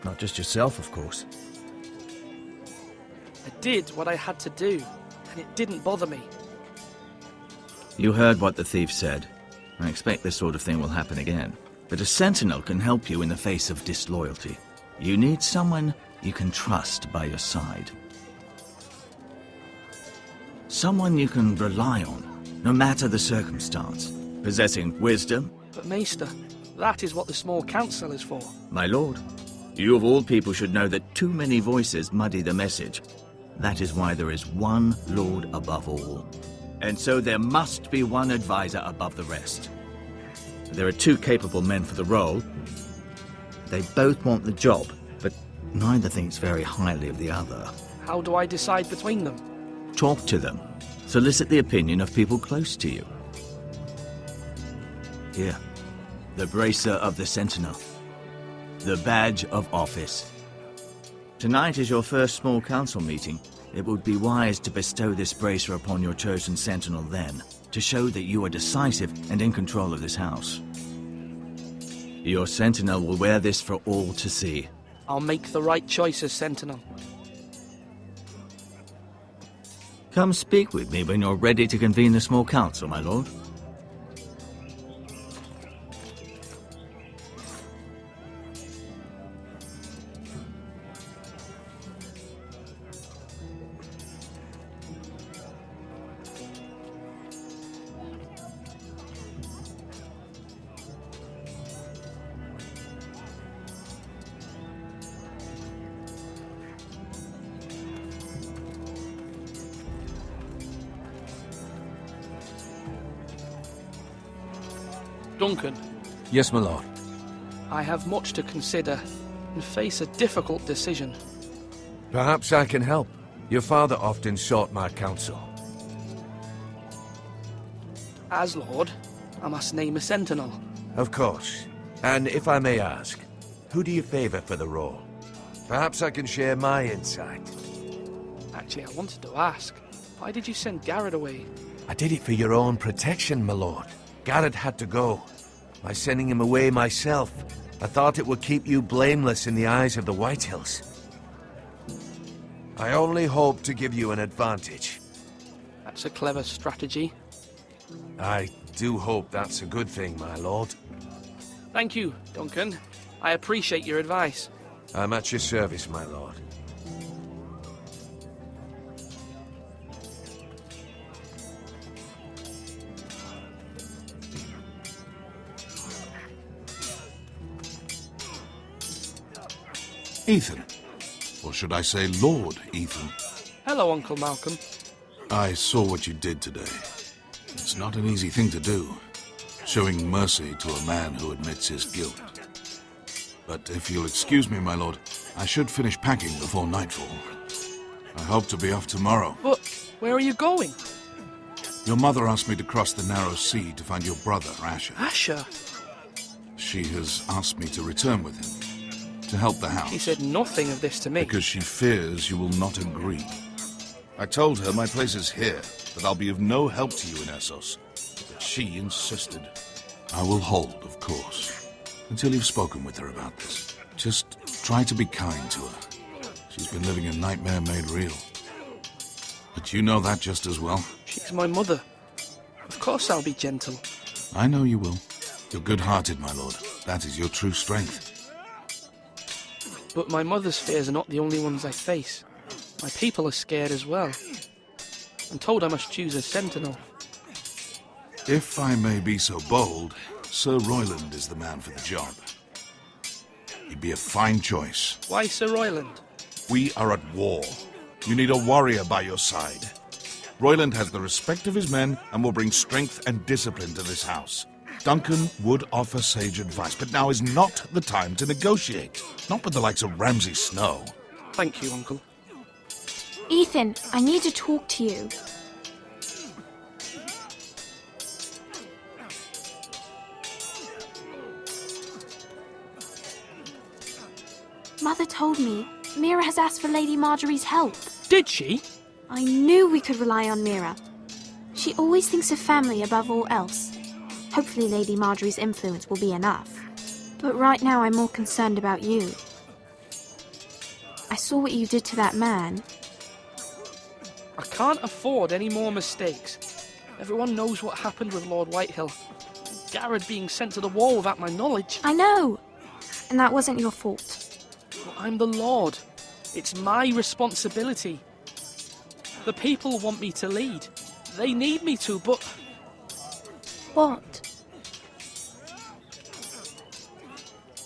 Not just yourself, of course. I did what I had to do, and it didn't bother me. You heard what the thief said. I expect this sort of thing will happen again. But a sentinel can help you in the face of disloyalty. You need someone you can trust by your side. Someone you can rely on, no matter the circumstance. Possessing wisdom. But Maester, that is what the small council is for. My lord, you of all people should know that too many voices muddy the message. That is why there is one lord above all. And so there must be one advisor above the rest. There are two capable men for the role. They both want the job, but neither thinks very highly of the other. How do I decide between them? Talk to them. Solicit the opinion of people close to you. Here, the bracer of the sentinel. The badge of office. Tonight is your first small council meeting. It would be wise to bestow this bracer upon your chosen sentinel then, to show that you are decisive and in control of this house. Your sentinel will wear this for all to see. I'll make the right choice as sentinel. Come speak with me when you're ready to convene the small council, my lord. Duncan, Yes, my lord. I have much to consider and face a difficult decision. Perhaps I can help. Your father often sought my counsel. As Lord, I must name a sentinel. Of course. And if I may ask, who do you favor for the role? Perhaps I can share my insight. Actually, I wanted to ask, why did you send Garrett away? I did it for your own protection, my lord. Garrett had to go. By sending him away myself, I thought it would keep you blameless in the eyes of the Whitehills. I only hope to give you an advantage. That's a clever strategy. I do hope that's a good thing, my lord. Thank you, Duncan. I appreciate your advice. I'm at your service, my lord. Ethan. Or should I say Lord Ethan? Hello, Uncle Malcolm. I saw what you did today. It's not an easy thing to do, showing mercy to a man who admits his guilt. But if you'll excuse me, my lord, I should finish packing before nightfall. I hope to be off tomorrow. But where are you going? Your mother asked me to cross the narrow sea to find your brother, Asher. Asher? She has asked me to return with him, to help the house. She said nothing of this to me. Because she fears you will not agree. I told her my place is here, that I'll be of no help to you in Essos. But she insisted. I will hold, of course, until you've spoken with her about this. Just try to be kind to her. She's been living a nightmare made real. But you know that just as well. She's my mother. Of course I'll be gentle. I know you will. You're good-hearted, my lord. That is your true strength. But my mother's fears are not the only ones I face. My people are scared as well. I'm told I must choose a sentinel. If I may be so bold, Sir Royland is the man for the job. He'd be a fine choice. Why Sir Royland? We are at war. You need a warrior by your side. Royland has the respect of his men and will bring strength and discipline to this house. Duncan would offer sage advice, but now is not the time to negotiate. Not with the likes of Ramsay Snow. Thank you, Uncle. Ethan, I need to talk to you. Mother told me Mira has asked for Lady Marjorie's help. Did she? I knew we could rely on Mira. She always thinks of family above all else. Hopefully Lady Marjorie's influence will be enough. But right now I'm more concerned about you. I saw what you did to that man. I can't afford any more mistakes. Everyone knows what happened with Lord Whitehill. Garrett being sent to the wall without my knowledge. I know. And that wasn't your fault. Well, I'm the Lord. It's my responsibility. The people want me to lead. They need me to, but... What?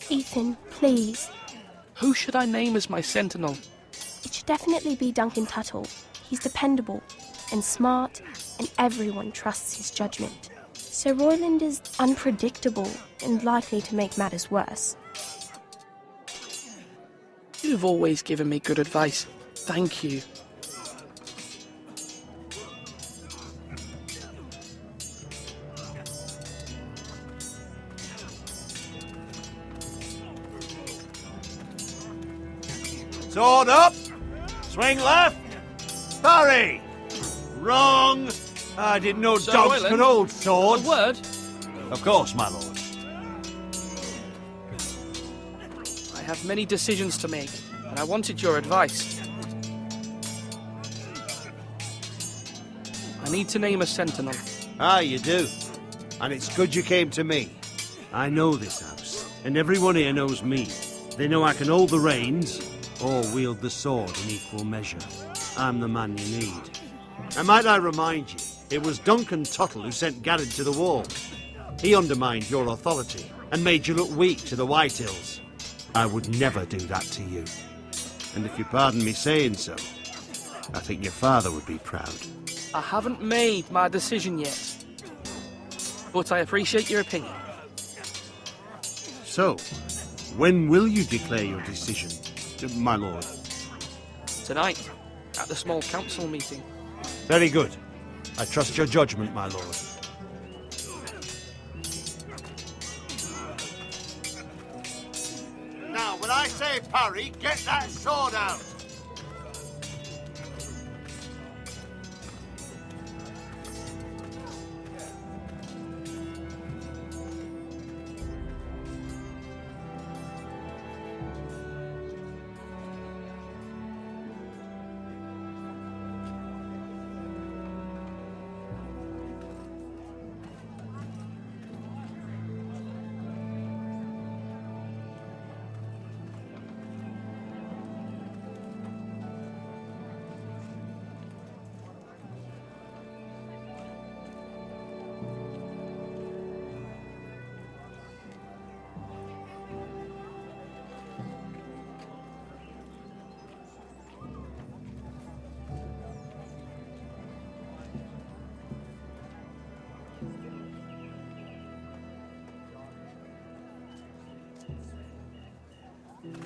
Ethan, please. Who should I name as my sentinel? It should definitely be Duncan Tuttle. He's dependable and smart, and everyone trusts his judgment. Sir Royland is unpredictable and likely to make matters worse. You've always given me good advice. Thank you. Sword up! Swing left! Parry! Wrong! I didn't know Sir dogs Royland, could hold A swords. word? Of course, my lord. I have many decisions to make, and I wanted your advice. I need to name a sentinel. Ah, you do. And it's good you came to me. I know this house, and everyone here knows me. They know I can hold the reins, or wield the sword in equal measure. I'm the man you need. And might I remind you, it was Duncan Tuttle who sent Garrett to the wall. He undermined your authority, and made you look weak to the Whitehills. I would never do that to you. And if you pardon me saying so, I think your father would be proud. I haven't made my decision yet, but I appreciate your opinion. So, when will you declare your decision, my lord? Tonight, at the small council meeting. Very good. I trust your judgment, my lord. Now, when I say parry, get that sword out!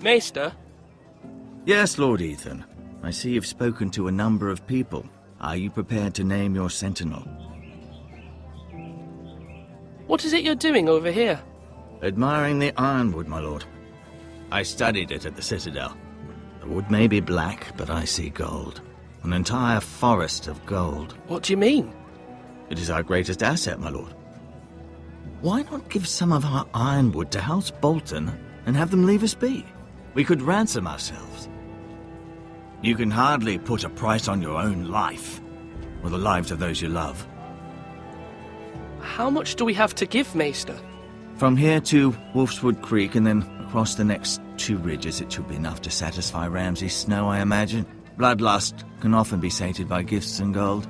Maester, Yes, Lord Ethan. I see you've spoken to a number of people. Are you prepared to name your sentinel? what is it you're doing over here? Admiring the ironwood, my lord. I studied it at the Citadel. The wood may be black, but I see gold. An entire forest of gold. What do you mean? It is our greatest asset, my lord. Why not give some of our ironwood to House Bolton and have them leave us be? We could ransom ourselves. You can hardly put a price on your own life, or the lives of those you love. How much do we have to give, Maester? From here to Wolfswood Creek and then across the next 2 ridges, it should be enough to satisfy Ramsay Snow, I imagine. Bloodlust can often be sated by gifts and gold.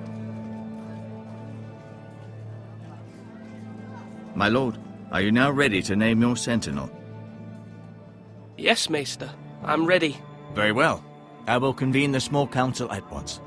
My lord, are you now ready to name your sentinel? Yes, Maester. I'm ready. Very well. I will convene the small council at once.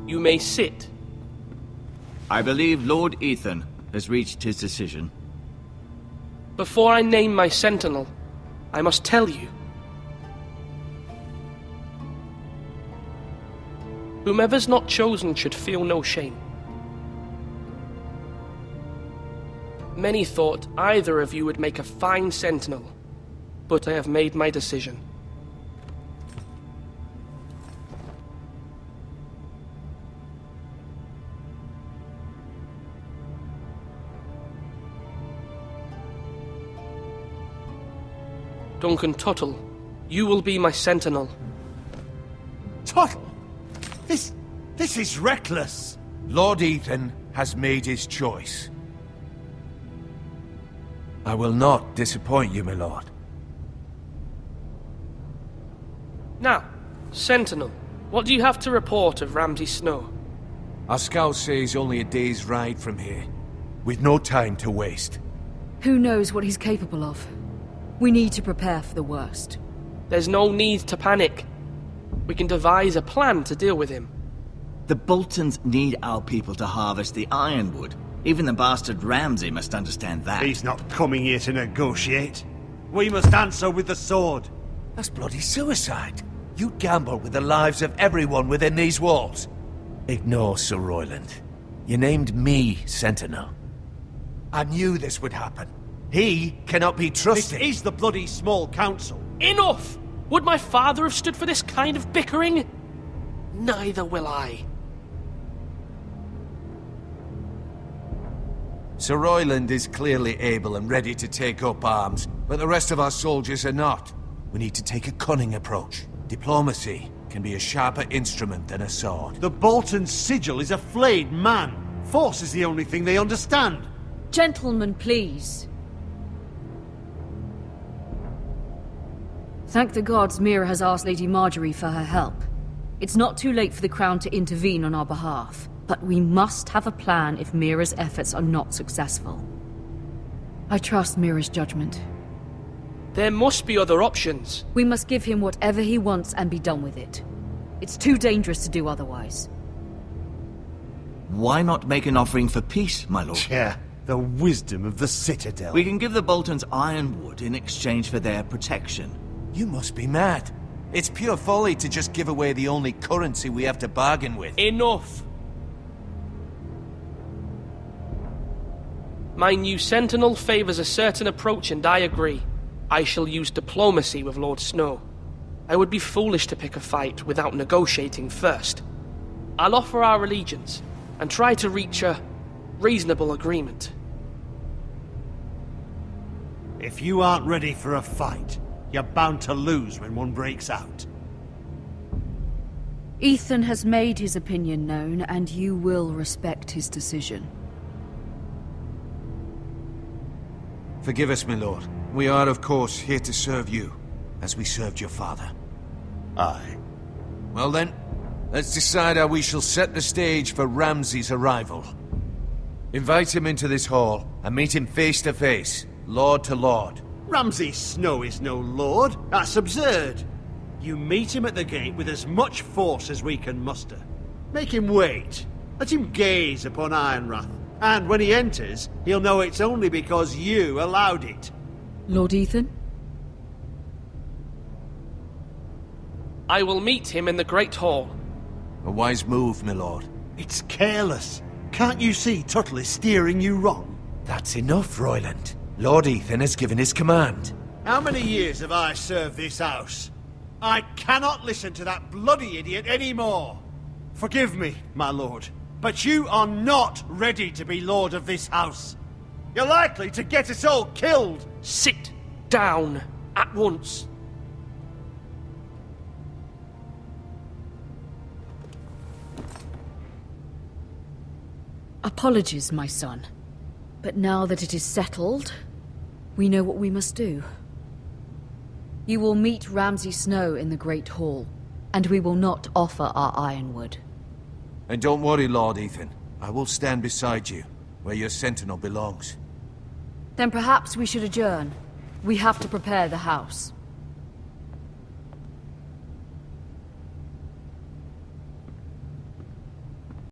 You may sit. I believe Lord Ethan has reached his decision. Before I name my sentinel, I must tell you. Whomever's not chosen should feel no shame. Many thought either of you would make a fine sentinel, but I have made my decision. Duncan Tuttle, you will be my sentinel. Tuttle! This is reckless! Lord Ethan has made his choice. I will not disappoint you, my lord. Now, sentinel, what do you have to report of Ramsay Snow? Our scouts say he's only a day's ride from here, with no time to waste. Who knows what he's capable of? We need to prepare for the worst. There's no need to panic. We can devise a plan to deal with him. The Boltons need our people to harvest the ironwood. Even the bastard Ramsay must understand that. He's not coming here to negotiate. We must answer with the sword. That's bloody suicide. You gamble with the lives of everyone within these walls. Ignore Sir Royland. You named me Sentinel. I knew this would happen. He cannot be trusted. This is the bloody small council. Enough! Would my father have stood for this kind of bickering? Neither will I. Sir Royland is clearly able and ready to take up arms, but the rest of our soldiers are not. We need to take a cunning approach. Diplomacy can be a sharper instrument than a sword. The Bolton sigil is a flayed man. Force is the only thing they understand. Gentlemen, please. Thank the gods Mira has asked Lady Marjorie for her help. It's not too late for the Crown to intervene on our behalf, but we must have a plan if Mira's efforts are not successful. I trust Mira's judgment. There must be other options. We must give him whatever he wants and be done with it. It's too dangerous to do otherwise. Why not make an offering for peace, my lord? Yeah, the wisdom of the Citadel. We can give the Boltons ironwood in exchange for their protection. You must be mad. It's pure folly to just give away the only currency we have to bargain with. Enough! My new sentinel favors a certain approach, and I agree. I shall use diplomacy with Lord Snow. I would be foolish to pick a fight without negotiating first. I'll offer our allegiance, and try to reach a reasonable agreement. If you aren't ready for a fight, you're bound to lose when one breaks out. Ethan has made his opinion known, and you will respect his decision. Forgive us, my lord. We are, of course, here to serve you, as we served your father. Aye. Well then, let's decide how we shall set the stage for Ramsay's arrival. Invite him into this hall, and meet him face to face, lord to lord. Ramsay Snow is no lord. That's absurd. You meet him at the gate with as much force as we can muster. Make him wait. Let him gaze upon Ironrath. And when he enters, he'll know it's only because you allowed it. Lord Ethan? I will meet him in the Great Hall. A wise move, my lord. It's careless. Can't you see Tuttle is steering you wrong? That's enough, Royland. Lord Ethan has given his command. How many years have I served this house? I cannot listen to that bloody idiot anymore. Forgive me, my lord, but you are not ready to be lord of this house. You're likely to get us all killed. Sit down at once. Apologies, my son. But now that it is settled, we know what we must do. You will meet Ramsay Snow in the Great Hall, and we will not offer our ironwood. And don't worry, Lord Ethan. I will stand beside you, where your sentinel belongs. Then perhaps we should adjourn. We have to prepare the house.